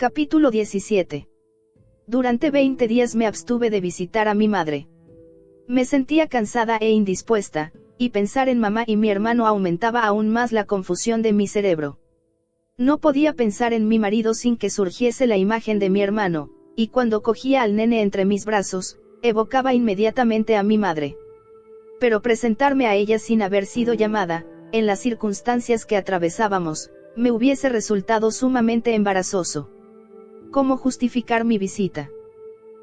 Capítulo 17. Durante 20 días me abstuve de visitar a mi madre. Me sentía cansada e indispuesta, y pensar en mamá y mi hermano aumentaba aún más la confusión de mi cerebro. No podía pensar en mi marido sin que surgiese la imagen de mi hermano, y cuando cogía al nene entre mis brazos, evocaba inmediatamente a mi madre. Pero presentarme a ella sin haber sido llamada, en las circunstancias que atravesábamos, me hubiese resultado sumamente embarazoso. ¿Cómo justificar mi visita?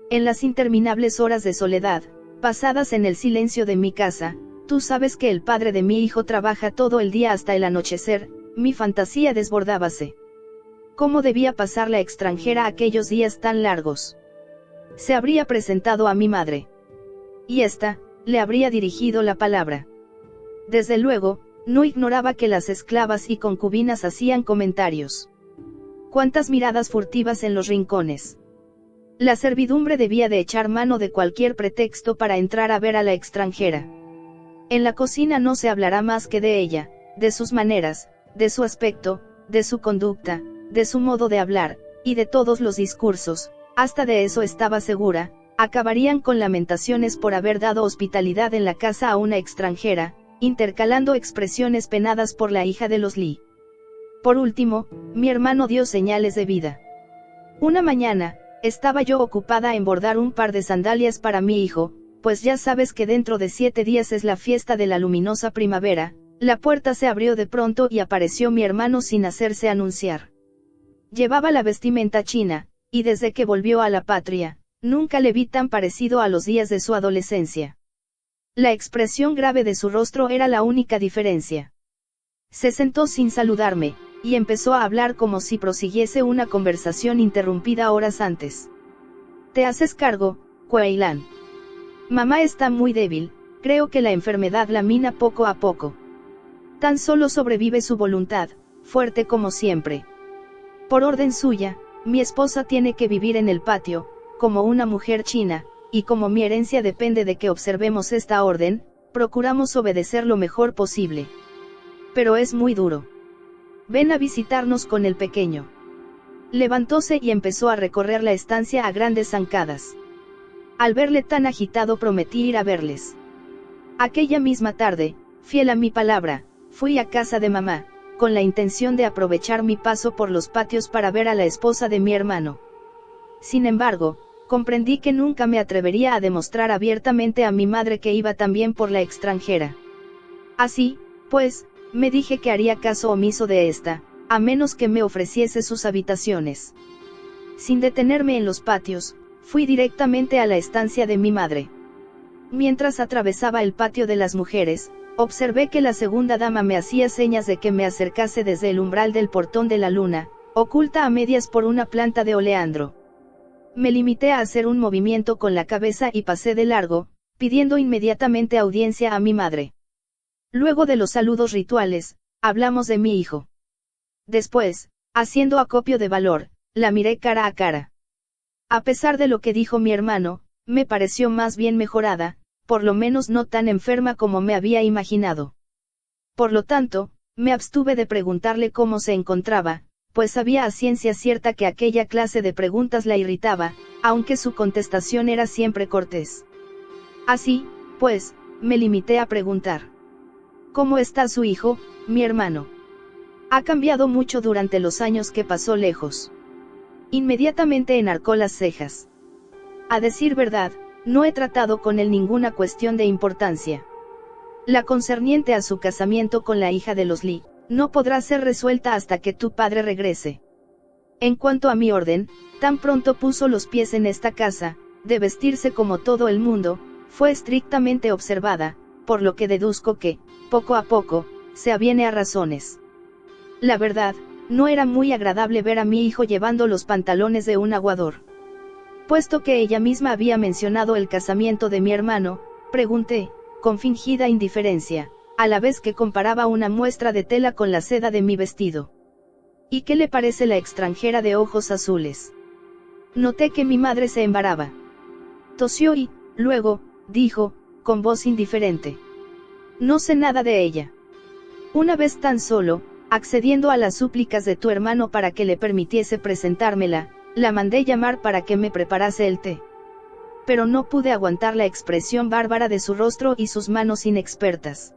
En las interminables horas de soledad, pasadas en el silencio de mi casa, tú sabes que el padre de mi hijo trabaja todo el día hasta el anochecer, mi fantasía desbordábase. ¿Cómo debía pasar la extranjera aquellos días tan largos? Se habría presentado a mi madre. Y ésta, le habría dirigido la palabra. Desde luego, no ignoraba que las esclavas y concubinas hacían comentarios. Cuántas miradas furtivas en los rincones. La servidumbre debía de echar mano de cualquier pretexto para entrar a ver a la extranjera. En la cocina no se hablará más que de ella, de sus maneras, de su aspecto, de su conducta, de su modo de hablar, y de todos los discursos, hasta de eso estaba segura, acabarían con lamentaciones por haber dado hospitalidad en la casa a una extranjera, intercalando expresiones penadas por la hija de los Lee. Por último, mi hermano dio señales de vida. Una mañana, estaba yo ocupada en bordar un par de sandalias para mi hijo, pues ya sabes que dentro de 7 días es la fiesta de la luminosa primavera. La puerta se abrió de pronto y apareció mi hermano sin hacerse anunciar. Llevaba la vestimenta china, y desde que volvió a la patria, nunca le vi tan parecido a los días de su adolescencia. La expresión grave de su rostro era la única diferencia. Se sentó sin saludarme, y empezó a hablar como si prosiguiese una conversación interrumpida horas antes. ¿Te haces cargo, Kuei-lan? Mamá está muy débil, creo que la enfermedad la mina poco a poco. Tan solo sobrevive su voluntad, fuerte como siempre. Por orden suya, mi esposa tiene que vivir en el patio, como una mujer china, y como mi herencia depende de que observemos esta orden, procuramos obedecer lo mejor posible. Pero es muy duro. Ven a visitarnos con el pequeño. Levantóse y empezó a recorrer la estancia a grandes zancadas. Al verle tan agitado prometí ir a verles. Aquella misma tarde, fiel a mi palabra, fui a casa de mamá, con la intención de aprovechar mi paso por los patios para ver a la esposa de mi hermano. Sin embargo, comprendí que nunca me atrevería a demostrar abiertamente a mi madre que iba también por la extranjera. Así, pues, me dije que haría caso omiso de esta, a menos que me ofreciese sus habitaciones. Sin detenerme en los patios, fui directamente a la estancia de mi madre. Mientras atravesaba el patio de las mujeres, observé que la segunda dama me hacía señas de que me acercase desde el umbral del portón de la luna, oculta a medias por una planta de oleandro. Me limité a hacer un movimiento con la cabeza y pasé de largo, pidiendo inmediatamente audiencia a mi madre. Luego de los saludos rituales, hablamos de mi hijo. Después, haciendo acopio de valor, la miré cara a cara. A pesar de lo que dijo mi hermano, me pareció más bien mejorada, por lo menos no tan enferma como me había imaginado. Por lo tanto, me abstuve de preguntarle cómo se encontraba, pues sabía a ciencia cierta que aquella clase de preguntas la irritaba, aunque su contestación era siempre cortés. Así, pues, me limité a preguntar: ¿cómo está su hijo, mi hermano? Ha cambiado mucho durante los años que pasó lejos. Inmediatamente enarcó las cejas. A decir verdad, no he tratado con él ninguna cuestión de importancia. La concerniente a su casamiento con la hija de los Lee, no podrá ser resuelta hasta que tu padre regrese. En cuanto a mi orden, tan pronto puso los pies en esta casa, de vestirse como todo el mundo, fue estrictamente observada, por lo que deduzco que, poco a poco, se aviene a razones. La verdad, no era muy agradable ver a mi hijo llevando los pantalones de un aguador. Puesto que ella misma había mencionado el casamiento de mi hermano, pregunté, con fingida indiferencia, a la vez que comparaba una muestra de tela con la seda de mi vestido. ¿Y qué le parece la extranjera de ojos azules? Noté que mi madre se embaraba. Tosió y, luego, dijo, con voz indiferente: no sé nada de ella. Una vez tan solo, Accediendo a las súplicas de tu hermano para que le permitiese presentármela, la mandé llamar para que me preparase el té. Pero no pude aguantar la expresión bárbara de su rostro y sus manos inexpertas.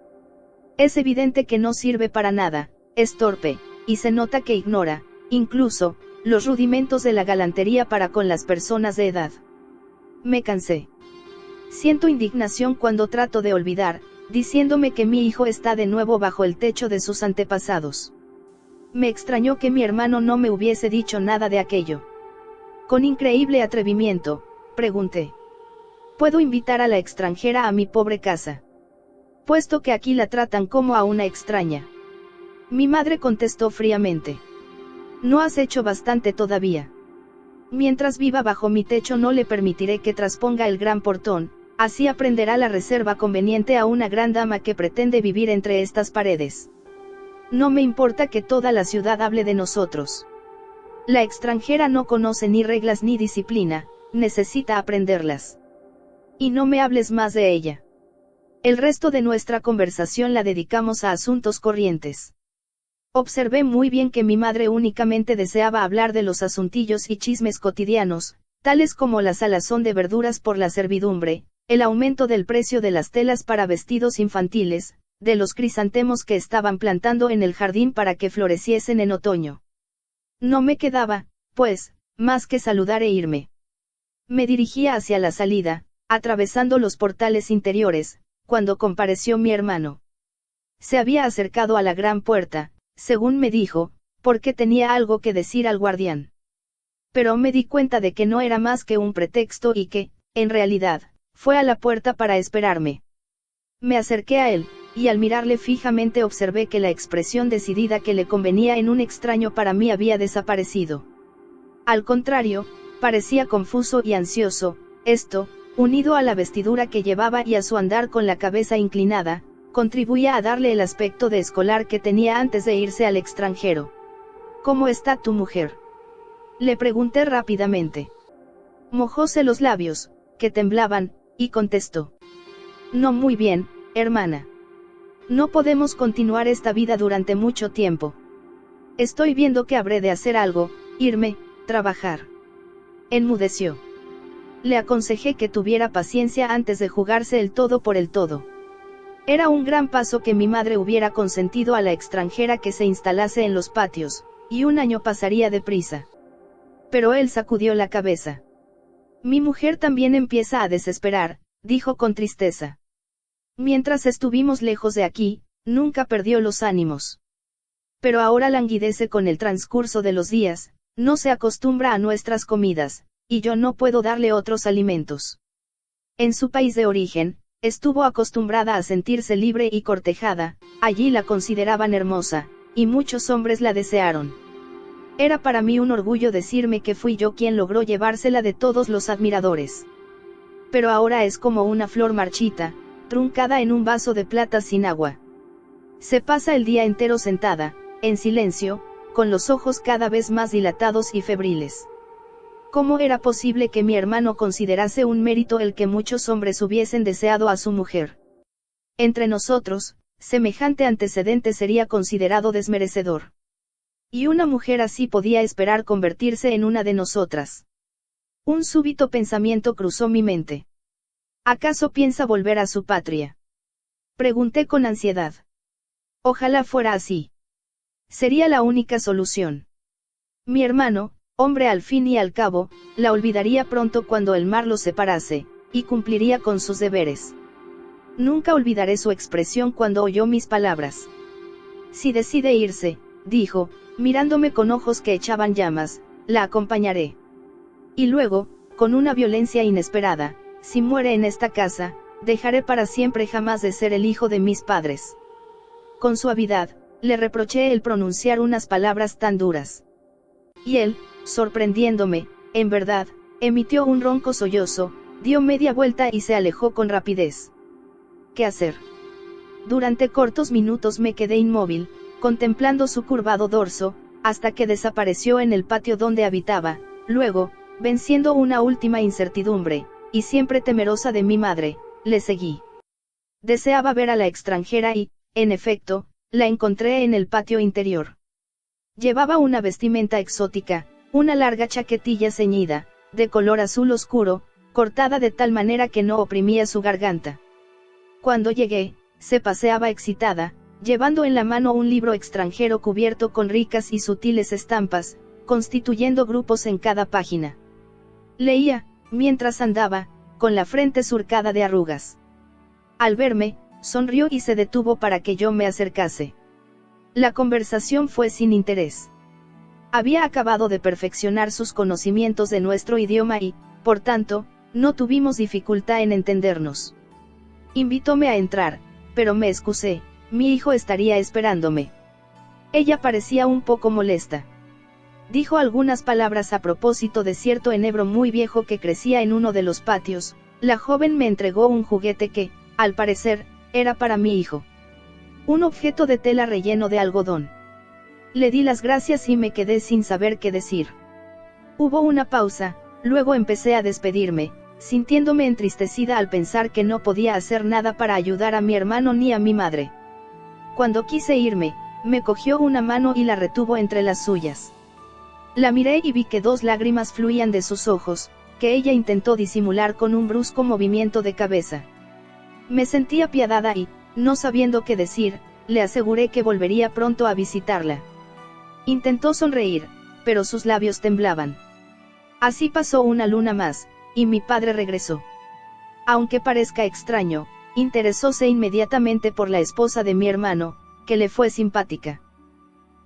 Es evidente que no sirve para nada, es torpe, y se nota que ignora, incluso, los rudimentos de la galantería para con las personas de edad. Me cansé. Siento indignación cuando trato de olvidar, diciéndome que mi hijo está de nuevo bajo el techo de sus antepasados. Me extrañó que mi hermano no me hubiese dicho nada de aquello. Con increíble atrevimiento, pregunté. ¿Puedo invitar a la extranjera a mi pobre casa? Puesto que aquí la tratan como a una extraña. Mi madre contestó fríamente. No has hecho bastante todavía. Mientras viva bajo mi techo no le permitiré que trasponga el gran portón, así aprenderá la reserva conveniente a una gran dama que pretende vivir entre estas paredes. No me importa que toda la ciudad hable de nosotros. La extranjera no conoce ni reglas ni disciplina, necesita aprenderlas. Y no me hables más de ella. El resto de nuestra conversación la dedicamos a asuntos corrientes. Observé muy bien que mi madre únicamente deseaba hablar de los asuntillos y chismes cotidianos, tales como la salazón de verduras por la servidumbre, el aumento del precio de las telas para vestidos infantiles, de los crisantemos que estaban plantando en el jardín para que floreciesen en otoño. No me quedaba, pues, más que saludar e irme. Me dirigía hacia la salida, atravesando los portales interiores, cuando compareció mi hermano. Se había acercado a la gran puerta, según me dijo, porque tenía algo que decir al guardián. Pero me di cuenta de que no era más que un pretexto y que, en realidad, fue a la puerta para esperarme. Me acerqué a él, y al mirarle fijamente observé que la expresión decidida que le convenía en un extraño para mí había desaparecido. Al contrario, parecía confuso y ansioso. Esto, unido a la vestidura que llevaba y a su andar con la cabeza inclinada, contribuía a darle el aspecto de escolar que tenía antes de irse al extranjero. ¿Cómo está tu mujer?, le pregunté rápidamente. Mojóse los labios, que temblaban, y contestó. No muy bien, hermana. No podemos continuar esta vida durante mucho tiempo. Estoy viendo que habré de hacer algo, irme, trabajar. Enmudeció. Le aconsejé que tuviera paciencia antes de jugarse el todo por el todo. Era un gran paso que mi madre hubiera consentido a la extranjera que se instalase en los patios, y un año pasaría deprisa. Pero él sacudió la cabeza. Mi mujer también empieza a desesperar, dijo con tristeza. Mientras estuvimos lejos de aquí, nunca perdió los ánimos. Pero ahora languidece con el transcurso de los días, no se acostumbra a nuestras comidas, y yo no puedo darle otros alimentos. En su país de origen, estuvo acostumbrada a sentirse libre y cortejada, allí la consideraban hermosa, y muchos hombres la desearon. Era para mí un orgullo decirme que fui yo quien logró llevársela de todos los admiradores. Pero ahora es como una flor marchita, truncada en un vaso de plata sin agua. Se pasa el día entero sentada, en silencio, con los ojos cada vez más dilatados y febriles. ¿Cómo era posible que mi hermano considerase un mérito el que muchos hombres hubiesen deseado a su mujer? Entre nosotros, semejante antecedente sería considerado desmerecedor. Y una mujer así podía esperar convertirse en una de nosotras. Un súbito pensamiento cruzó mi mente. ¿Acaso piensa volver a su patria?, pregunté con ansiedad. Ojalá fuera así. Sería la única solución. Mi hermano, hombre al fin y al cabo, la olvidaría pronto cuando el mar los separase, y cumpliría con sus deberes. Nunca olvidaré su expresión cuando oyó mis palabras. Si decide irse, dijo, mirándome con ojos que echaban llamas, la acompañaré. Y luego, con una violencia inesperada, si muere en esta casa, dejaré para siempre jamás de ser el hijo de mis padres. Con suavidad, le reproché el pronunciar unas palabras tan duras. Y él, sorprendiéndome, en verdad, emitió un ronco sollozo, dio media vuelta y se alejó con rapidez. ¿Qué hacer? Durante cortos minutos me quedé inmóvil, contemplando su curvado dorso, hasta que desapareció en el patio donde habitaba. Luego, venciendo una última incertidumbre, y siempre temerosa de mi madre, le seguí. Deseaba ver a la extranjera y, en efecto, La encontré en el patio interior. Llevaba una vestimenta exótica, una larga chaquetilla ceñida, de color azul oscuro, cortada de tal manera que no oprimía su garganta. Cuando llegué, se paseaba excitada, llevando en la mano un libro extranjero cubierto con ricas y sutiles estampas, constituyendo grupos en cada página. Leía, mientras andaba, con la frente surcada de arrugas. Al verme, sonrió y se detuvo para que yo me acercase. La conversación fue sin interés. Había acabado de perfeccionar sus conocimientos de nuestro idioma y, por tanto, no tuvimos dificultad en entendernos. Invitóme a entrar, pero me excusé, mi hijo estaría esperándome. Ella parecía un poco molesta. Dijo algunas palabras a propósito de cierto enebro muy viejo que crecía en uno de los patios. La joven me entregó un juguete que, al parecer, era para mi hijo. Un objeto de tela relleno de algodón. Le di las gracias y me quedé sin saber qué decir. Hubo una pausa, luego empecé a despedirme, sintiéndome entristecida al pensar que no podía hacer nada para ayudar a mi hermano ni a mi madre. Cuando quise irme, me cogió una mano y la retuvo entre las suyas. La miré y vi que 2 lágrimas fluían de sus ojos, que ella intentó disimular con un brusco movimiento de cabeza. Me sentí apiadada y, no sabiendo qué decir, le aseguré que volvería pronto a visitarla. Intentó sonreír, pero sus labios temblaban. Así pasó una luna más, y mi padre regresó. Aunque parezca extraño, interesóse inmediatamente por la esposa de mi hermano, que le fue simpática.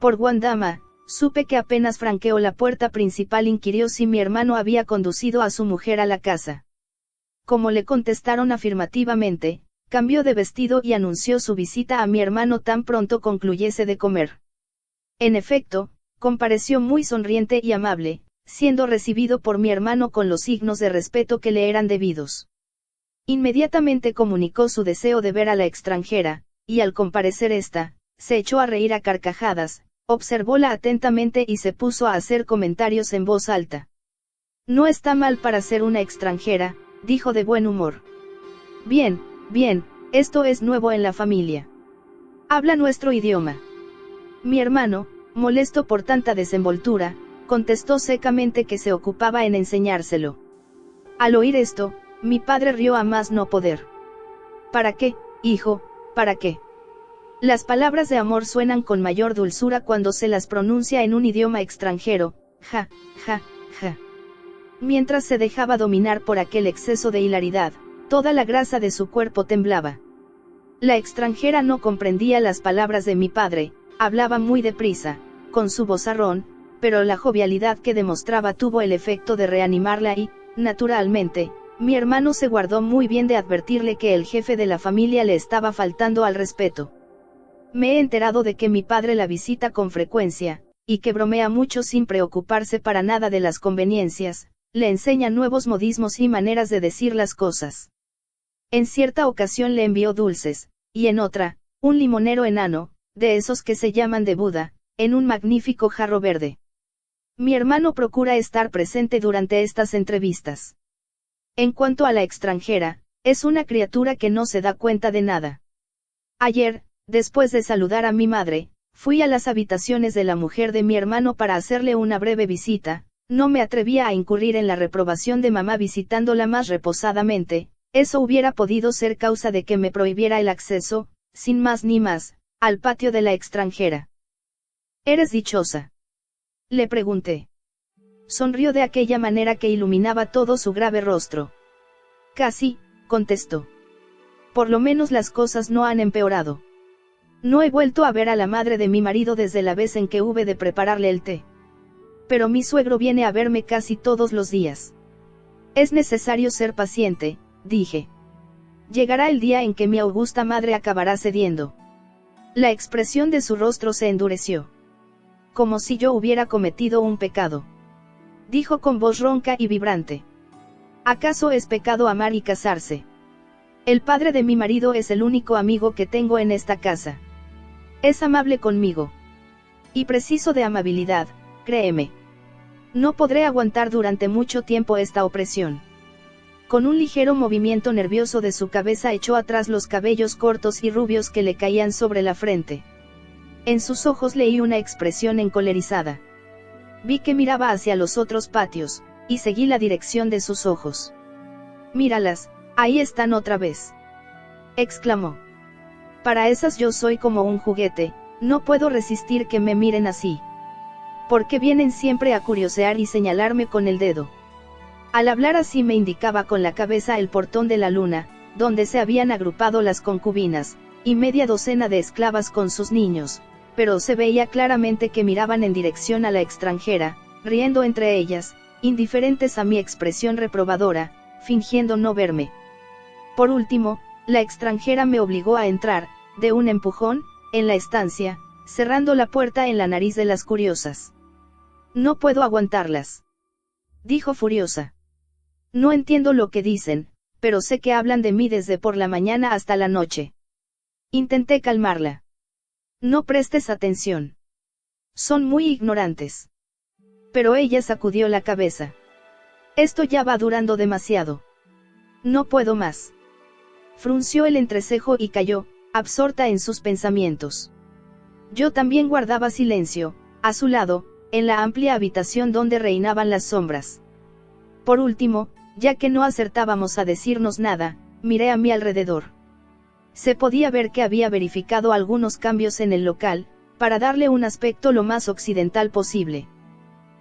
Por Guandama, supe que apenas franqueó la puerta principal inquirió si mi hermano había conducido a su mujer a la casa. Como le contestaron afirmativamente, cambió de vestido y anunció su visita a mi hermano tan pronto concluyese de comer. En efecto, compareció muy sonriente y amable, siendo recibido por mi hermano con los signos de respeto que le eran debidos. Inmediatamente comunicó su deseo de ver a la extranjera, y al comparecer ésta, se echó a reír a carcajadas, observóla atentamente y se puso a hacer comentarios en voz alta. No está mal para ser una extranjera, dijo de buen humor. Bien, bien, esto es nuevo en la familia. Habla nuestro idioma. Mi hermano, molesto por tanta desenvoltura, contestó secamente que se ocupaba en enseñárselo. Al oír esto, mi padre rió a más no poder. ¿Para qué, hijo, para qué? Las palabras de amor suenan con mayor dulzura cuando se las pronuncia en un idioma extranjero, ja, ja, ja. Mientras se dejaba dominar por aquel exceso de hilaridad, toda la grasa de su cuerpo temblaba. La extranjera no comprendía las palabras de mi padre, hablaba muy deprisa, con su vozarrón, pero la jovialidad que demostraba tuvo el efecto de reanimarla y, naturalmente, mi hermano se guardó muy bien de advertirle que el jefe de la familia le estaba faltando al respeto. Me he enterado de que mi padre la visita con frecuencia, y que bromea mucho sin preocuparse para nada de las conveniencias, le enseña nuevos modismos y maneras de decir las cosas. En cierta ocasión le envió dulces, y en otra, un limonero enano, de esos que se llaman de Buda, en un magnífico jarro verde. Mi hermano procura estar presente durante estas entrevistas. En cuanto a la extranjera, es una criatura que no se da cuenta de nada. Ayer, después de saludar a mi madre, fui a las habitaciones de la mujer de mi hermano para hacerle una breve visita. No me atrevía a incurrir en la reprobación de mamá visitándola más reposadamente, eso hubiera podido ser causa de que me prohibiera el acceso, sin más ni más, al patio de la extranjera. ¿Eres dichosa?, le pregunté. Sonrió de aquella manera que iluminaba todo su grave rostro. Casi, contestó. Por lo menos las cosas no han empeorado. No he vuelto a ver a la madre de mi marido desde la vez en que hube de prepararle el té. Pero mi suegro viene a verme casi todos los días. Es necesario ser paciente, dije. Llegará el día en que mi augusta madre acabará cediendo. La expresión de su rostro se endureció. Como si yo hubiera cometido un pecado. Dijo con voz ronca y vibrante. ¿Acaso es pecado amar y casarse? El padre de mi marido es el único amigo que tengo en esta casa. Es amable conmigo. Y preciso de amabilidad, créeme. No podré aguantar durante mucho tiempo esta opresión. Con un ligero movimiento nervioso de su cabeza echó atrás los cabellos cortos y rubios que le caían sobre la frente. En sus ojos leí una expresión encolerizada. Vi que miraba hacia los otros patios, y seguí la dirección de sus ojos. «Míralas, ahí están otra vez», exclamó. «Para esas yo soy como un juguete, no puedo resistir que me miren así. Porque vienen siempre a curiosear y señalarme con el dedo». Al hablar así me indicaba con la cabeza el portón de la luna, donde se habían agrupado las concubinas, y media docena de esclavas con sus niños, pero se veía claramente que miraban en dirección a la extranjera, riendo entre ellas, indiferentes a mi expresión reprobadora, fingiendo no verme. Por último, la extranjera me obligó a entrar, de un empujón, en la estancia, cerrando la puerta en la nariz de las curiosas. «No puedo aguantarlas», dijo furiosa. «No entiendo lo que dicen, pero sé que hablan de mí desde por la mañana hasta la noche». Intenté calmarla. «No prestes atención. Son muy ignorantes». Pero ella sacudió la cabeza. «Esto ya va durando demasiado. No puedo más». Frunció el entrecejo y cayó, absorta en sus pensamientos. Yo también guardaba silencio, a su lado, en la amplia habitación donde reinaban las sombras. Por último, ya que no acertábamos a decirnos nada, miré a mi alrededor. Se podía ver que había verificado algunos cambios en el local, para darle un aspecto lo más occidental posible.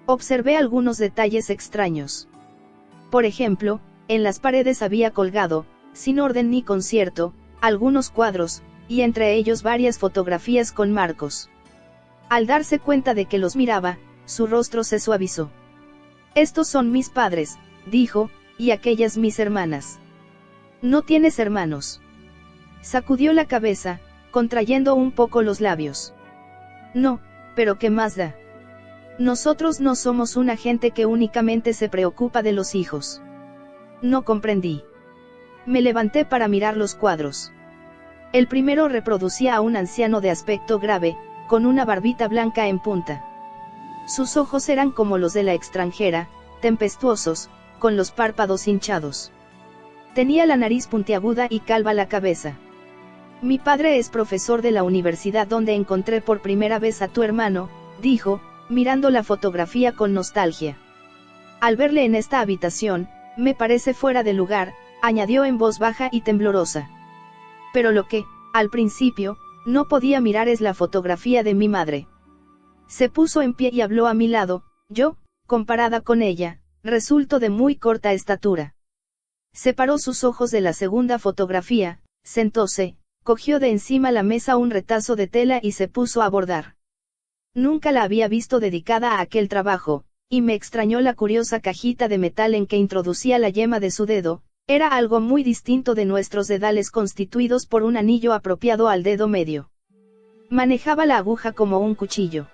Observé algunos detalles extraños. Por ejemplo, en las paredes había colgado, sin orden ni concierto, algunos cuadros, y entre ellos varias fotografías con marcos. Al darse cuenta de que los miraba, su rostro se suavizó. «Estos son mis padres», dijo, «y aquellas mis hermanas». «¿No tienes hermanos?». Sacudió la cabeza, contrayendo un poco los labios. «No, pero ¿qué más da? Nosotros no somos una gente que únicamente se preocupa de los hijos». No comprendí. Me levanté para mirar los cuadros. El primero reproducía a un anciano de aspecto grave, con una barbita blanca en punta. Sus ojos eran como los de la extranjera, tempestuosos, con los párpados hinchados. Tenía la nariz puntiaguda y calva la cabeza. «Mi padre es profesor de la universidad donde encontré por primera vez a tu hermano», dijo, mirando la fotografía con nostalgia. «Al verle en esta habitación, me parece fuera de lugar», añadió en voz baja y temblorosa. «Pero lo que, al principio, no podía mirar es la fotografía de mi madre». Se puso en pie y habló a mi lado. Yo, comparada con ella, resulto de muy corta estatura. Separó sus ojos de la segunda fotografía, sentóse, cogió de encima la mesa un retazo de tela y se puso a bordar. Nunca la había visto dedicada a aquel trabajo, y me extrañó la curiosa cajita de metal en que introducía la yema de su dedo. Era algo muy distinto de nuestros dedales constituidos por un anillo apropiado al dedo medio. Manejaba la aguja como un cuchillo.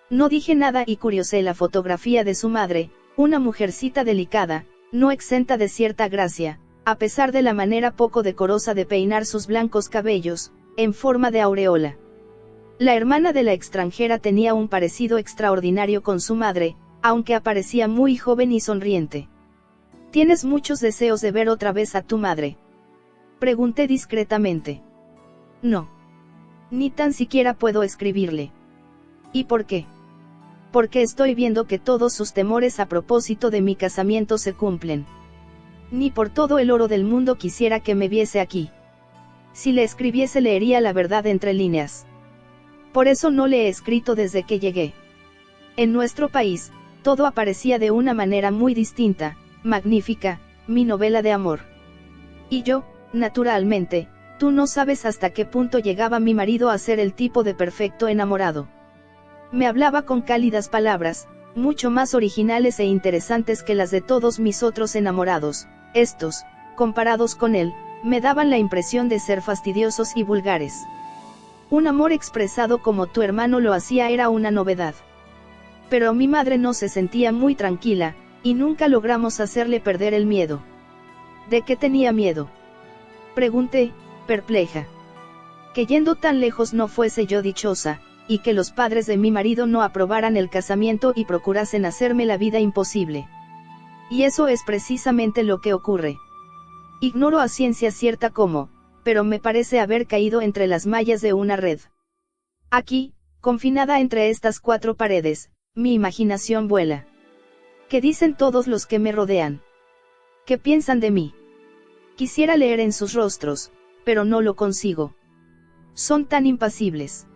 No dije nada y curiosé la fotografía de su madre, una mujercita delicada, no exenta de cierta gracia, a pesar de la manera poco decorosa de peinar sus blancos cabellos, en forma de aureola. La hermana de la extranjera tenía un parecido extraordinario con su madre, aunque aparecía muy joven y sonriente. «¿Tienes muchos deseos de ver otra vez a tu madre?», pregunté discretamente. «No. Ni tan siquiera puedo escribirle». «¿Y por qué?». «Porque estoy viendo que todos sus temores a propósito de mi casamiento se cumplen. Ni por todo el oro del mundo quisiera que me viese aquí. Si le escribiese leería la verdad entre líneas. Por eso no le he escrito desde que llegué. En nuestro país, todo aparecía de una manera muy distinta, magnífica, mi novela de amor. Y yo, naturalmente, tú no sabes hasta qué punto llegaba mi marido a ser el tipo de perfecto enamorado. Me hablaba con cálidas palabras, mucho más originales e interesantes que las de todos mis otros enamorados. Estos, comparados con él, me daban la impresión de ser fastidiosos y vulgares. Un amor expresado como tu hermano lo hacía era una novedad. Pero mi madre no se sentía muy tranquila, y nunca logramos hacerle perder el miedo». «¿De qué tenía miedo?», pregunté, perpleja. «Que yendo tan lejos no fuese yo dichosa, y que los padres de mi marido no aprobaran el casamiento y procurasen hacerme la vida imposible. Y eso es precisamente lo que ocurre. Ignoro a ciencia cierta cómo, pero me parece haber caído entre las mallas de una red. Aquí, Confinada entre estas cuatro paredes, mi imaginación vuela. ¿Qué dicen todos los que me rodean? ¿Qué piensan de mí? Quisiera leer en sus rostros, pero no lo consigo. Son tan impasibles.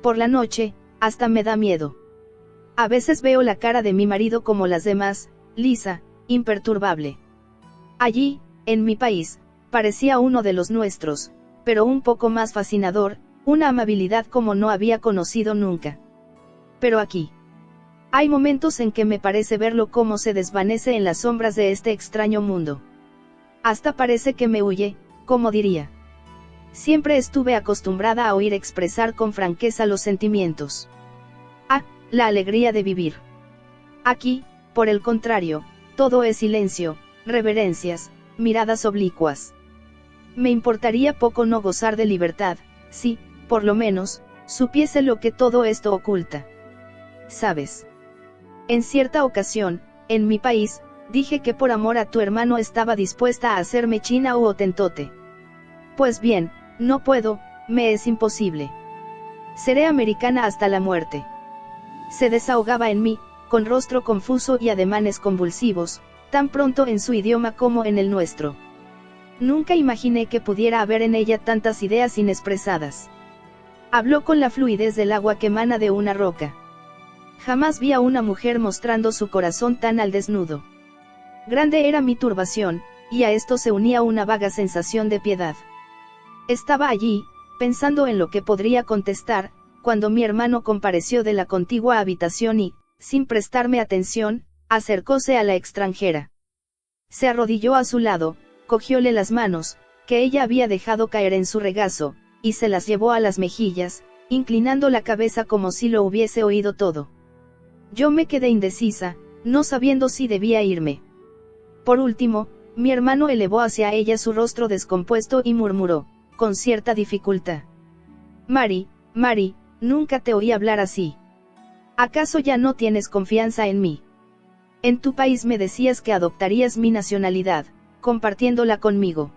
Por la noche, hasta me da miedo. A veces veo la cara de mi marido como las demás, lisa, imperturbable. Allí, en mi país, parecía uno de los nuestros, pero un poco más fascinador, una amabilidad como no había conocido nunca. Pero aquí. Hay momentos en que me parece verlo cómo se desvanece en las sombras de este extraño mundo. Hasta parece que me huye, como diría. Siempre estuve acostumbrada a oír expresar con franqueza los sentimientos. Ah, la alegría de vivir. Aquí, por el contrario, todo es silencio, reverencias, miradas oblicuas. Me importaría poco no gozar de libertad, si, por lo menos, supiese lo que todo esto oculta. ¿Sabes? En cierta ocasión, en mi país, dije que por amor a tu hermano estaba dispuesta a hacerme china u hotentote. Pues bien, no puedo, me es imposible. Seré americana hasta la muerte. Se desahogaba en mí, con rostro confuso y ademanes convulsivos, tan pronto en su idioma como en el nuestro. Nunca imaginé que pudiera haber en ella tantas ideas inexpresadas. Habló con la fluidez del agua que emana de una roca. Jamás vi a una mujer mostrando su corazón tan al desnudo. Grande era mi turbación, y a esto se unía una vaga sensación de piedad. Estaba allí, pensando en lo que podría contestar, cuando mi hermano compareció de la contigua habitación y, sin prestarme atención, acercóse a la extranjera. Se arrodilló a su lado, cogióle las manos, que ella había dejado caer en su regazo, y se las llevó a las mejillas, inclinando la cabeza como si lo hubiese oído todo. Yo me quedé indecisa, no sabiendo si debía irme. Por último, mi hermano elevó hacia ella su rostro descompuesto y murmuró, con cierta dificultad: Mary, nunca te oí hablar así. ¿Acaso ya no tienes confianza en mí? En tu país me decías que adoptarías mi nacionalidad, compartiéndola conmigo.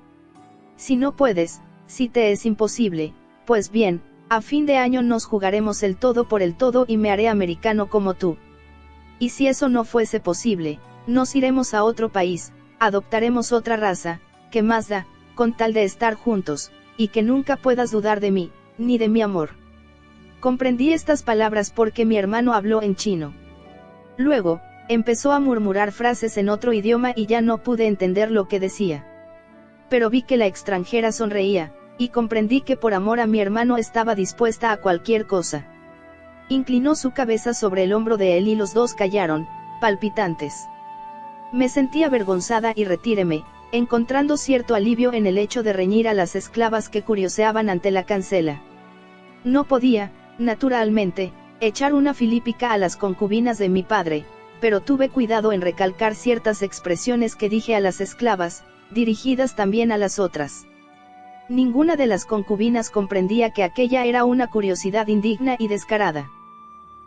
Si no puedes, si te es imposible, pues bien, a fin de año nos jugaremos el todo por el todo y me haré americano como tú. Y si eso no fuese posible, nos iremos a otro país, adoptaremos otra raza, ¿qué más da, con tal de estar juntos, y que nunca puedas dudar de mí, ni de mi amor? Comprendí estas palabras porque mi hermano habló en chino. Luego, empezó a murmurar frases en otro idioma y ya no pude entender lo que decía. Pero vi que la extranjera sonreía, y comprendí que por amor a mi hermano estaba dispuesta a cualquier cosa. Inclinó su cabeza sobre el hombro de él y los dos callaron, palpitantes. Me sentí avergonzada y retíreme, encontrando cierto alivio en el hecho de reñir a las esclavas que curioseaban ante la cancela. No podía, naturalmente, echar una filípica a las concubinas de mi padre, pero tuve cuidado en recalcar ciertas expresiones que dije a las esclavas, dirigidas también a las otras. Ninguna de las concubinas comprendía que aquella era una curiosidad indigna y descarada.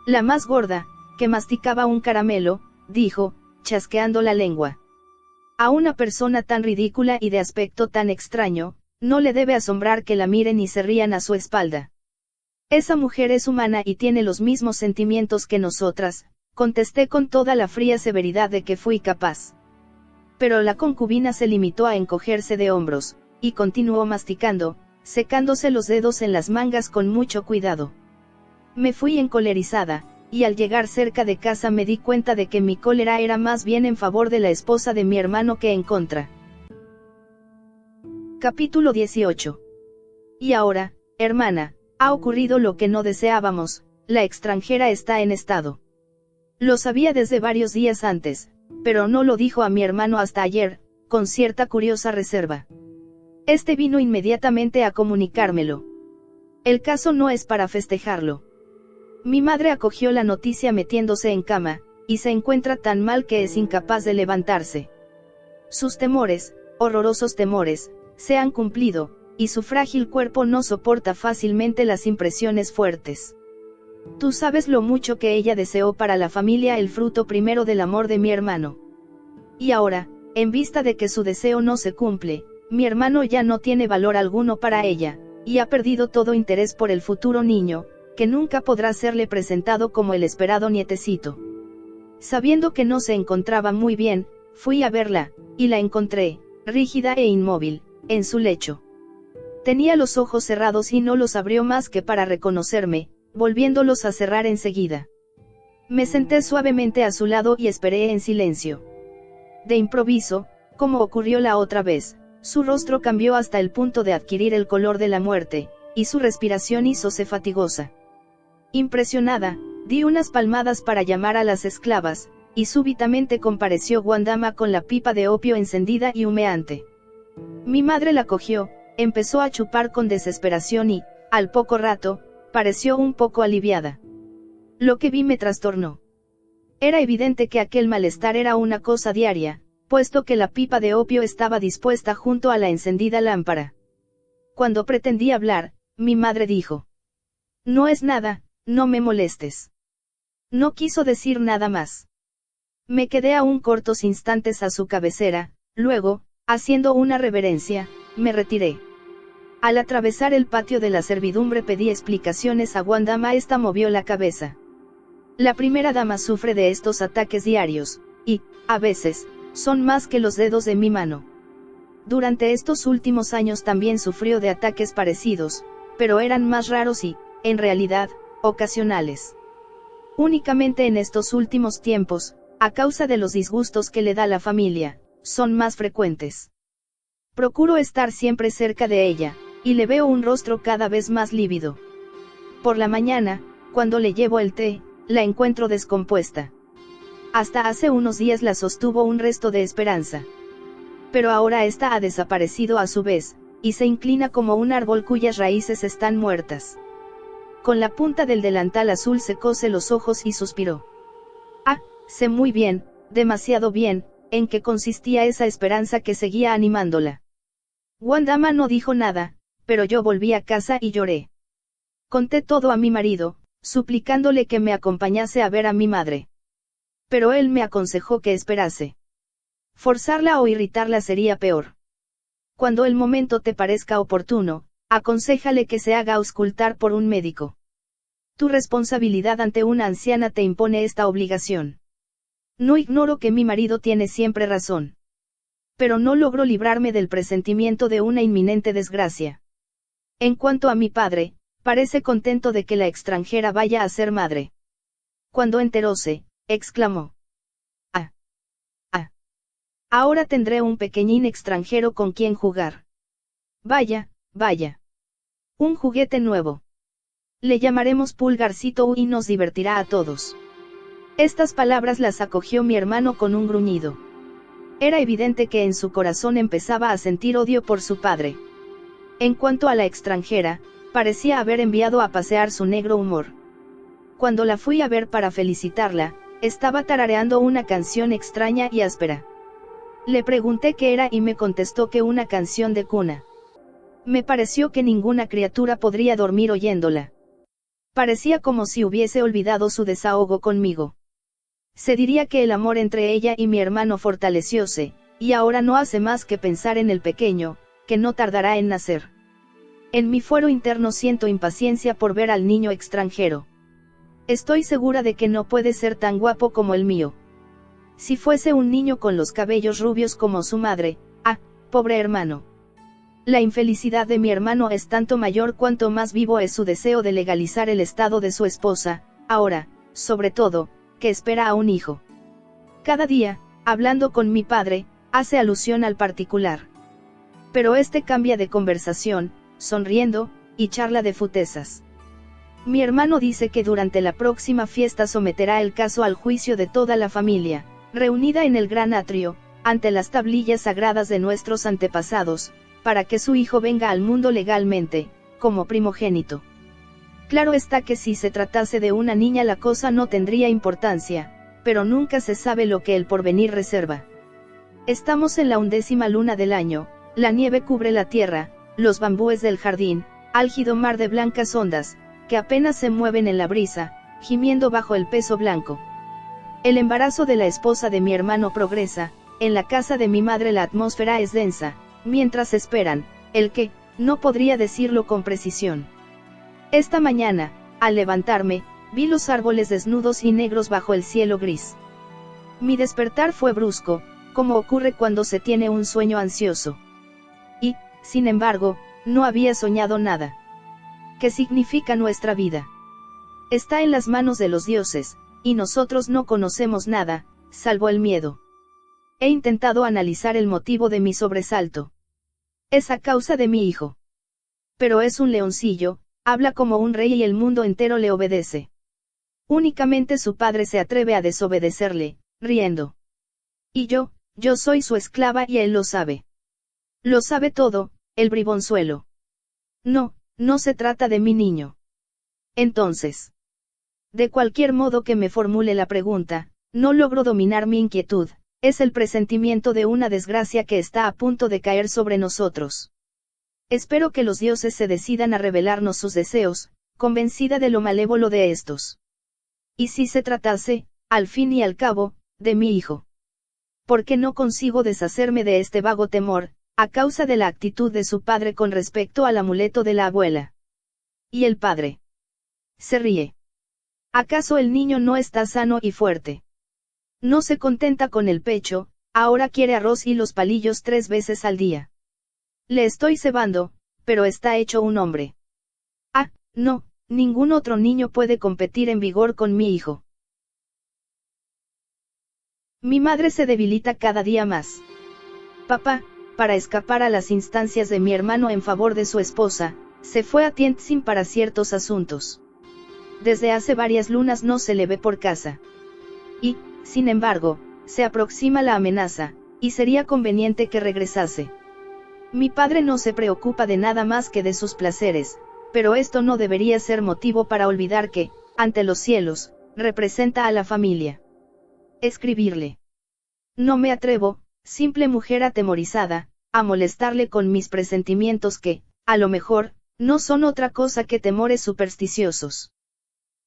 La más gorda, que masticaba un caramelo, dijo, chasqueando la lengua: a una persona tan ridícula y de aspecto tan extraño, no le debe asombrar que la miren y se rían a su espalda. Esa mujer es humana y tiene los mismos sentimientos que nosotras, contesté con toda la fría severidad de que fui capaz. Pero la concubina se limitó a encogerse de hombros, y continuó masticando, secándose los dedos en las mangas con mucho cuidado. Me fui encolerizada, y al llegar cerca de casa me di cuenta de que mi cólera era más bien en favor de la esposa de mi hermano que en contra. Capítulo 18. Y ahora, hermana, ha ocurrido lo que no deseábamos, la extranjera está en estado. Lo sabía desde varios días antes, pero no lo dijo a mi hermano hasta ayer, con cierta curiosa reserva. Este vino inmediatamente a comunicármelo. El caso no es para festejarlo. Mi madre acogió la noticia metiéndose en cama, y se encuentra tan mal que es incapaz de levantarse. Sus temores, horrorosos temores, se han cumplido, y su frágil cuerpo no soporta fácilmente las impresiones fuertes. Tú sabes lo mucho que ella deseó para la familia el fruto primero del amor de mi hermano. Y ahora, en vista de que su deseo no se cumple, mi hermano ya no tiene valor alguno para ella, y ha perdido todo interés por el futuro niño, que nunca podrá serle presentado como el esperado nietecito. Sabiendo que no se encontraba muy bien, fui a verla, y la encontré, rígida e inmóvil, en su lecho. Tenía los ojos cerrados y no los abrió más que para reconocerme, volviéndolos a cerrar enseguida. Me senté suavemente a su lado y esperé en silencio. De improviso, como ocurrió la otra vez, su rostro cambió hasta el punto de adquirir el color de la muerte, y su respiración hízose fatigosa. Impresionada, di unas palmadas para llamar a las esclavas, y súbitamente compareció Wandama con la pipa de opio encendida y humeante. Mi madre la cogió, empezó a chupar con desesperación y, al poco rato, pareció un poco aliviada. Lo que vi me trastornó. Era evidente que aquel malestar era una cosa diaria, puesto que la pipa de opio estaba dispuesta junto a la encendida lámpara. Cuando pretendí hablar, mi madre dijo: «No es nada, no me molestes». No quiso decir nada más. Me quedé aún cortos instantes a su cabecera, luego, haciendo una reverencia, me retiré. Al atravesar el patio de la servidumbre pedí explicaciones a Wandama. Esta movió la cabeza. La primera dama sufre de estos ataques diarios, y, a veces, son más que los dedos de mi mano. Durante estos últimos años también sufrió de ataques parecidos, pero eran más raros y, en realidad, ocasionales. Únicamente en estos últimos tiempos, a causa de los disgustos que le da la familia, son más frecuentes. Procuro estar siempre cerca de ella, y le veo un rostro cada vez más lívido. Por la mañana, cuando le llevo el té, la encuentro descompuesta. Hasta hace unos días la sostuvo un resto de esperanza. Pero ahora esta ha desaparecido a su vez, y se inclina como un árbol cuyas raíces están muertas. Con la punta del delantal azul secóse los ojos y suspiró. Ah, sé muy bien, demasiado bien, en qué consistía esa esperanza que seguía animándola. Wandama no dijo nada, pero yo volví a casa y lloré. Conté todo a mi marido, suplicándole que me acompañase a ver a mi madre. Pero él me aconsejó que esperase. Forzarla o irritarla sería peor. Cuando el momento te parezca oportuno, aconséjale que se haga auscultar por un médico. Tu responsabilidad ante una anciana te impone esta obligación. No ignoro que mi marido tiene siempre razón. Pero no logro librarme del presentimiento de una inminente desgracia. En cuanto a mi padre, parece contento de que la extranjera vaya a ser madre. Cuando enteróse, exclamó: «Ah, ah. Ahora tendré un pequeñín extranjero con quien jugar. Vaya, vaya. Un juguete nuevo. Le llamaremos Pulgarcito y nos divertirá a todos». Estas palabras las acogió mi hermano con un gruñido. Era evidente que en su corazón empezaba a sentir odio por su padre. En cuanto a la extranjera, parecía haber enviado a pasear su negro humor. Cuando la fui a ver para felicitarla, estaba tarareando una canción extraña y áspera. Le pregunté qué era y me contestó que una canción de cuna. Me pareció que ninguna criatura podría dormir oyéndola. Parecía como si hubiese olvidado su desahogo conmigo. Se diría que el amor entre ella y mi hermano fortalecióse, y ahora no hace más que pensar en el pequeño, que no tardará en nacer. En mi fuero interno siento impaciencia por ver al niño extranjero. Estoy segura de que no puede ser tan guapo como el mío. Si fuese un niño con los cabellos rubios como su madre, ah, pobre hermano. La infelicidad de mi hermano es tanto mayor cuanto más vivo es su deseo de legalizar el estado de su esposa, ahora, sobre todo, que espera a un hijo. Cada día, hablando con mi padre, hace alusión al particular. Pero este cambia de conversación, sonriendo, y charla de futezas. Mi hermano dice que durante la próxima fiesta someterá el caso al juicio de toda la familia, reunida en el gran atrio, ante las tablillas sagradas de nuestros antepasados, para que su hijo venga al mundo legalmente, como primogénito. Claro está que si se tratase de una niña la cosa no tendría importancia, pero nunca se sabe lo que el porvenir reserva. Estamos en la 11ª luna del año, la nieve cubre la tierra, los bambúes del jardín, álgido mar de blancas ondas, que apenas se mueven en la brisa, gimiendo bajo el peso blanco. El embarazo de la esposa de mi hermano progresa, en la casa de mi madre la atmósfera es densa, mientras esperan, el que, no podría decirlo con precisión. Esta mañana, al levantarme, vi los árboles desnudos y negros bajo el cielo gris. Mi despertar fue brusco, como ocurre cuando se tiene un sueño ansioso. Y, sin embargo, no había soñado nada. ¿Qué significa nuestra vida? Está en las manos de los dioses, y nosotros no conocemos nada, salvo el miedo. He intentado analizar el motivo de mi sobresalto. Es a causa de mi hijo. Pero es un leoncillo, habla como un rey y el mundo entero le obedece. Únicamente su padre se atreve a desobedecerle, riendo. Y yo soy su esclava y él lo sabe. Lo sabe todo, el bribonzuelo. No se trata de mi niño. Entonces. De cualquier modo que me formule la pregunta, no logro dominar mi inquietud, es el presentimiento de una desgracia que está a punto de caer sobre nosotros. Espero que los dioses se decidan a revelarnos sus deseos, convencida de lo malévolo de estos. ¿Y si se tratase, al fin y al cabo, de mi hijo? ¿Por qué no consigo deshacerme de este vago temor, a causa de la actitud de su padre con respecto al amuleto de la abuela? ¿Y el padre? Se ríe. ¿Acaso el niño no está sano y fuerte? No se contenta con el pecho, ahora quiere arroz y los palillos 3 veces al día. Le estoy cebando, pero está hecho un hombre. Ah, no, ningún otro niño puede competir en vigor con mi hijo. Mi madre se debilita cada día más. Papá, para escapar a las instancias de mi hermano en favor de su esposa, se fue a Tientsin para ciertos asuntos. Desde hace varias lunas no se le ve por casa. Y, sin embargo, se aproxima la amenaza, y sería conveniente que regresase. Mi padre no se preocupa de nada más que de sus placeres, pero esto no debería ser motivo para olvidar que, ante los cielos, representa a la familia. Escribirle. No me atrevo, simple mujer atemorizada, a molestarle con mis presentimientos que, a lo mejor, no son otra cosa que temores supersticiosos.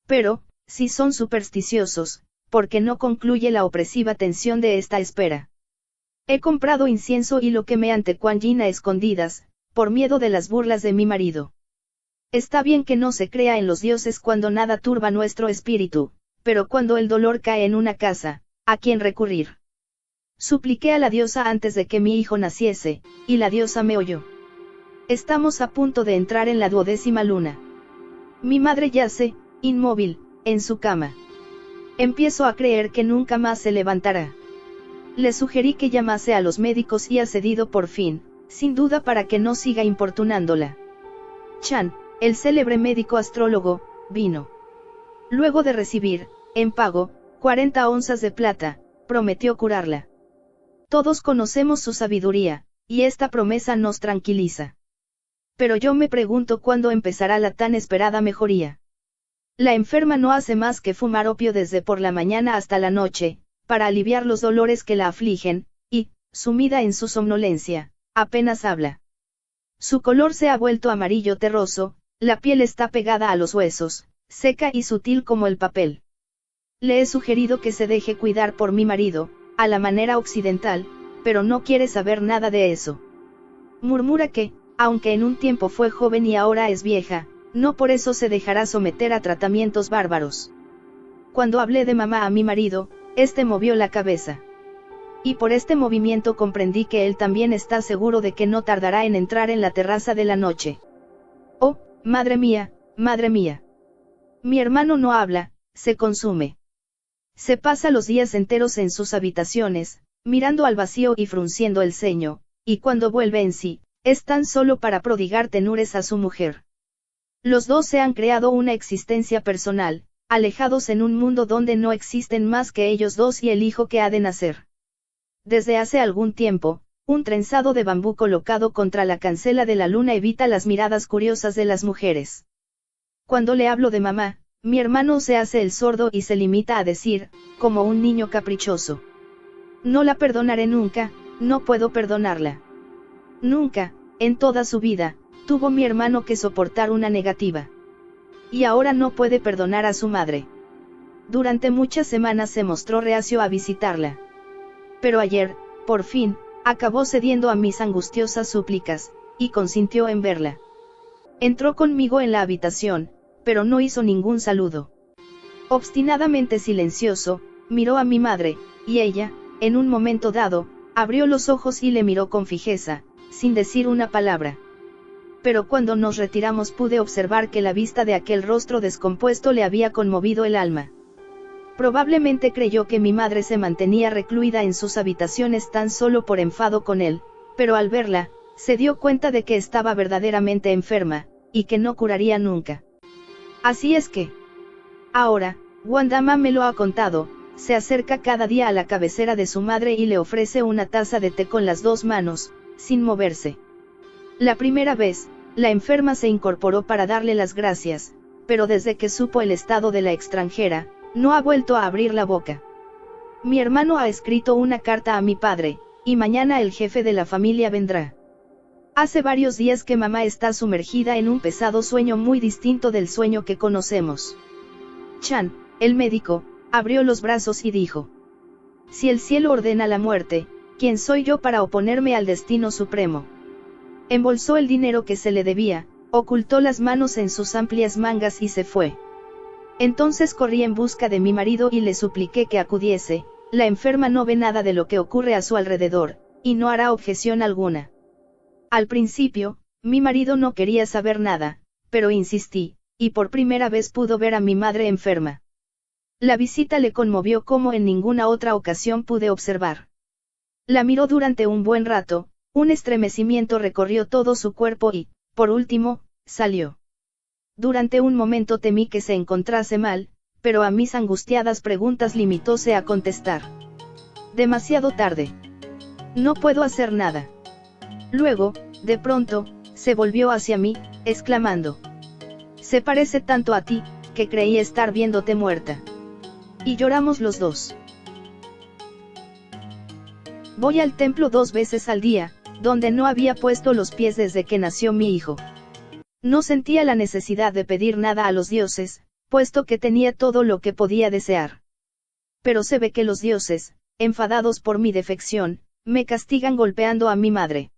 Pero, si son supersticiosos, ¿por qué no concluye la opresiva tensión de esta espera? He comprado incienso y lo quemé ante Kuan Yin a escondidas, por miedo de las burlas de mi marido. Está bien que no se crea en los dioses cuando nada turba nuestro espíritu, pero cuando el dolor cae en una casa, ¿a quién recurrir? Supliqué a la diosa antes de que mi hijo naciese, y la diosa me oyó. Estamos a punto de entrar en la 12ª luna. Mi madre yace, inmóvil, en su cama. Empiezo a creer que nunca más se levantará. Le sugerí que llamase a los médicos y ha cedido por fin, sin duda para que no siga importunándola. Chan, el célebre médico astrólogo, vino. Luego de recibir, en pago, 40 onzas de plata, prometió curarla. Todos conocemos su sabiduría, y esta promesa nos tranquiliza. Pero yo me pregunto cuándo empezará la tan esperada mejoría. La enferma no hace más que fumar opio desde por la mañana hasta la noche, para aliviar los dolores que la afligen, y, sumida en su somnolencia, apenas habla. Su color se ha vuelto amarillo terroso, la piel está pegada a los huesos, seca y sutil como el papel. Le he sugerido que se deje cuidar por mi marido, a la manera occidental, pero no quiere saber nada de eso. Murmura que, aunque en un tiempo fue joven y ahora es vieja, no por eso se dejará someter a tratamientos bárbaros. Cuando hablé de mamá a mi marido, este movió la cabeza. Y por este movimiento comprendí que él también está seguro de que no tardará en entrar en la terraza de la noche. Oh, madre mía, madre mía. Mi hermano no habla, se consume. Se pasa los días enteros en sus habitaciones, mirando al vacío y frunciendo el ceño, y cuando vuelve en sí, es tan solo para prodigar tenures a su mujer. Los dos se han creado una existencia personal, alejados en un mundo donde no existen más que ellos dos y el hijo que ha de nacer. Desde hace algún tiempo, un trenzado de bambú colocado contra la cancela de la luna evita las miradas curiosas de las mujeres. Cuando le hablo de mamá, mi hermano se hace el sordo y se limita a decir, como un niño caprichoso: no la perdonaré nunca, no puedo perdonarla. Nunca, en toda su vida, tuvo mi hermano que soportar una negativa. Y ahora no puede perdonar a su madre. Durante muchas semanas se mostró reacio a visitarla. Pero ayer, por fin, acabó cediendo a mis angustiosas súplicas, y consintió en verla. Entró conmigo en la habitación, pero no hizo ningún saludo. Obstinadamente silencioso, miró a mi madre, y ella, en un momento dado, abrió los ojos y le miró con fijeza, sin decir una palabra. Pero cuando nos retiramos pude observar que la vista de aquel rostro descompuesto le había conmovido el alma. Probablemente creyó que mi madre se mantenía recluida en sus habitaciones tan solo por enfado con él, pero al verla, se dio cuenta de que estaba verdaderamente enferma, y que no curaría nunca. Así es que, ahora, Wandama me lo ha contado, se acerca cada día a la cabecera de su madre y le ofrece una taza de té con las dos manos, sin moverse. La primera vez, la enferma se incorporó para darle las gracias, pero desde que supo el estado de la extranjera, no ha vuelto a abrir la boca. Mi hermano ha escrito una carta a mi padre, y mañana el jefe de la familia vendrá. Hace varios días que mamá está sumergida en un pesado sueño muy distinto del sueño que conocemos. Chan, el médico, abrió los brazos y dijo: si el cielo ordena la muerte, ¿quién soy yo para oponerme al destino supremo? Embolsó el dinero que se le debía, ocultó las manos en sus amplias mangas y se fue. Entonces corrí en busca de mi marido y le supliqué que acudiese. La enferma no ve nada de lo que ocurre a su alrededor, y no hará objeción alguna. Al principio, mi marido no quería saber nada, pero insistí, y por primera vez pudo ver a mi madre enferma. La visita le conmovió como en ninguna otra ocasión pude observar. La miró durante un buen rato, un estremecimiento recorrió todo su cuerpo y, por último, salió. Durante un momento temí que se encontrase mal, pero a mis angustiadas preguntas limitóse a contestar: demasiado tarde. No puedo hacer nada. Luego, de pronto, se volvió hacia mí, exclamando: se parece tanto a ti, que creí estar viéndote muerta. Y lloramos los dos. Voy al templo 2 veces al día, donde no había puesto los pies desde que nació mi hijo. No sentía la necesidad de pedir nada a los dioses, puesto que tenía todo lo que podía desear. Pero se ve que los dioses, enfadados por mi defección, me castigan golpeando a mi madre.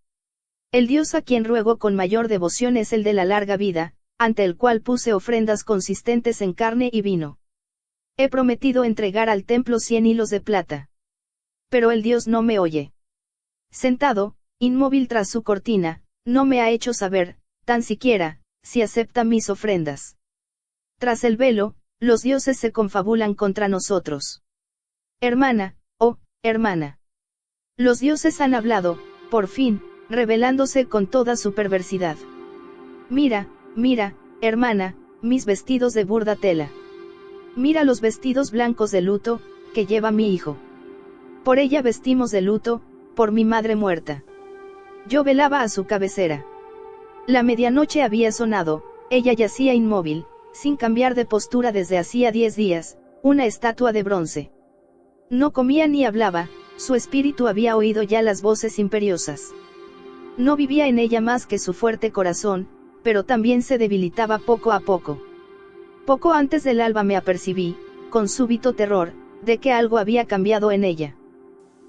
El dios a quien ruego con mayor devoción es el de la larga vida, ante el cual puse ofrendas consistentes en carne y vino. He prometido entregar al templo 100 hilos de plata. Pero el dios no me oye. Sentado, inmóvil tras su cortina, no me ha hecho saber, tan siquiera, si acepta mis ofrendas. Tras el velo, los dioses se confabulan contra nosotros. Hermana, oh, hermana. Los dioses han hablado, por fin, revelándose con toda su perversidad. Mira, mira, hermana, mis vestidos de burda tela. Mira los vestidos blancos de luto, que lleva mi hijo. Por ella vestimos de luto, por mi madre muerta. Yo velaba a su cabecera. La medianoche había sonado, ella yacía inmóvil, sin cambiar de postura desde hacía 10 días, una estatua de bronce. No comía ni hablaba, su espíritu había oído ya las voces imperiosas. No vivía en ella más que su fuerte corazón, pero también se debilitaba poco a poco. Poco antes del alba me apercibí, con súbito terror, de que algo había cambiado en ella.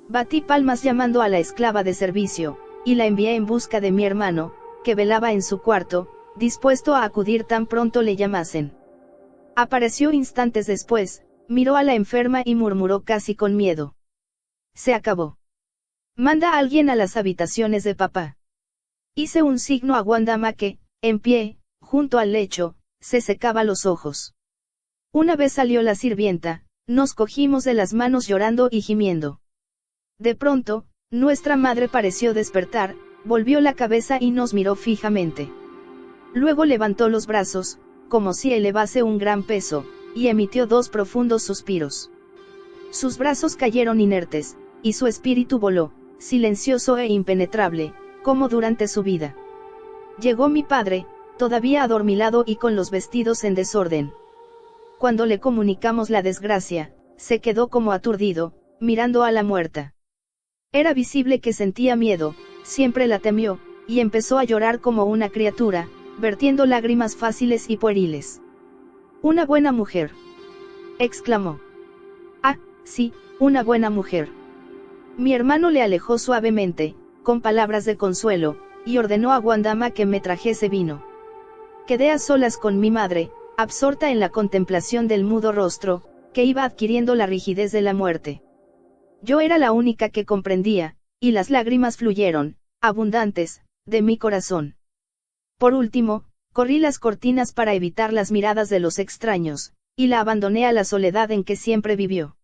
Batí palmas llamando a la esclava de servicio, y la envié en busca de mi hermano, que velaba en su cuarto, dispuesto a acudir tan pronto le llamasen. Apareció instantes después, miró a la enferma y murmuró casi con miedo: se acabó. Manda a alguien a las habitaciones de papá. Hice un signo a Wandama que, en pie, junto al lecho, se secaba los ojos. Una vez salió la sirvienta, nos cogimos de las manos llorando y gimiendo. De pronto, nuestra madre pareció despertar, volvió la cabeza y nos miró fijamente. Luego levantó los brazos, como si elevase un gran peso, y emitió 2 profundos suspiros. Sus brazos cayeron inertes, y su espíritu voló, silencioso e impenetrable, como durante su vida. Llegó mi padre, todavía adormilado y con los vestidos en desorden. Cuando le comunicamos la desgracia, se quedó como aturdido, mirando a la muerta. Era visible que sentía miedo, siempre la temió, y empezó a llorar como una criatura, vertiendo lágrimas fáciles y pueriles. «Una buena mujer», exclamó. «Ah, sí, una buena mujer». Mi hermano le alejó suavemente, con palabras de consuelo, y ordenó a Wandama que me trajese vino. Quedé a solas con mi madre, absorta en la contemplación del mudo rostro, que iba adquiriendo la rigidez de la muerte. Yo era la única que comprendía, y las lágrimas fluyeron, abundantes, de mi corazón. Por último, corrí las cortinas para evitar las miradas de los extraños, y la abandoné a la soledad en que siempre vivió.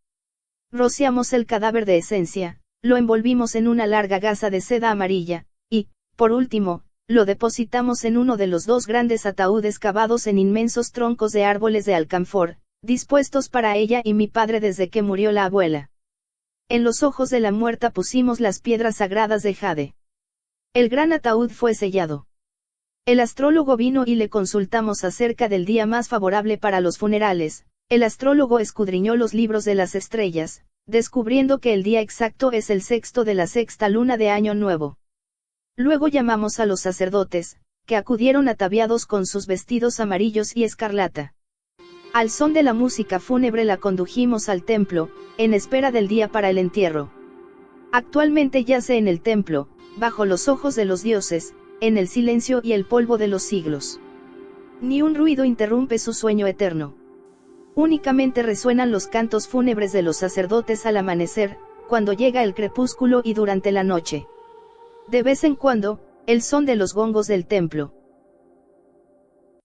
Rociamos el cadáver de esencia, lo envolvimos en una larga gasa de seda amarilla, y, por último, lo depositamos en uno de los dos grandes ataúdes cavados en inmensos troncos de árboles de alcanfor, dispuestos para ella y mi padre desde que murió la abuela. En los ojos de la muerta pusimos las piedras sagradas de jade. El gran ataúd fue sellado. El astrólogo vino y le consultamos acerca del día más favorable para los funerales. El astrólogo escudriñó los libros de las estrellas, descubriendo que el día exacto es el sexto de la sexta luna de Año Nuevo. Luego llamamos a los sacerdotes, que acudieron ataviados con sus vestidos amarillos y escarlata. Al son de la música fúnebre la condujimos al templo, en espera del día para el entierro. Actualmente yace en el templo, bajo los ojos de los dioses, en el silencio y el polvo de los siglos. Ni un ruido interrumpe su sueño eterno. Únicamente resuenan los cantos fúnebres de los sacerdotes al amanecer, cuando llega el crepúsculo y durante la noche. De vez en cuando, el son de los gongos del templo.